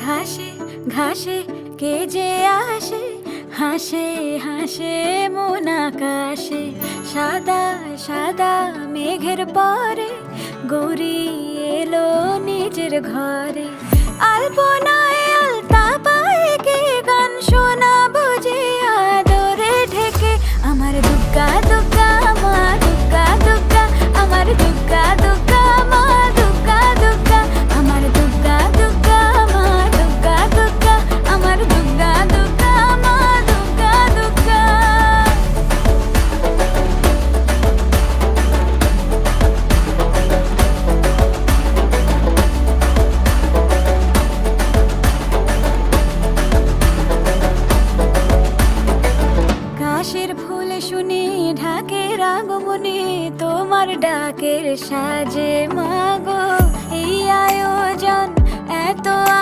ঘাসে ঘাসে কে যে আসে, হাসে হাসে মন আকাশে। সাদা সাদা মেঘের পরে গৌরী এলো নিজের ঘরে। আলপনায় আলতা পায়ে কে গান শোনাবো যে আদরে ঢেকে। আমার দুগ্গা দুগ্গা মা দুগ্গা দুগ্গা, আমার দুগ্গা দুগ্গা মা দুগ্গা দুগ্গা, আমার দুগ্গা দুগ্গা মা দুগ্গা দুগ্গা, আমার দুগ্গা দুগ্গা মা দুগ্গা দুগ্গা। কাশের ফুল শুনি ঢাকের আগমনে, তোমার ডাকের সাজে মা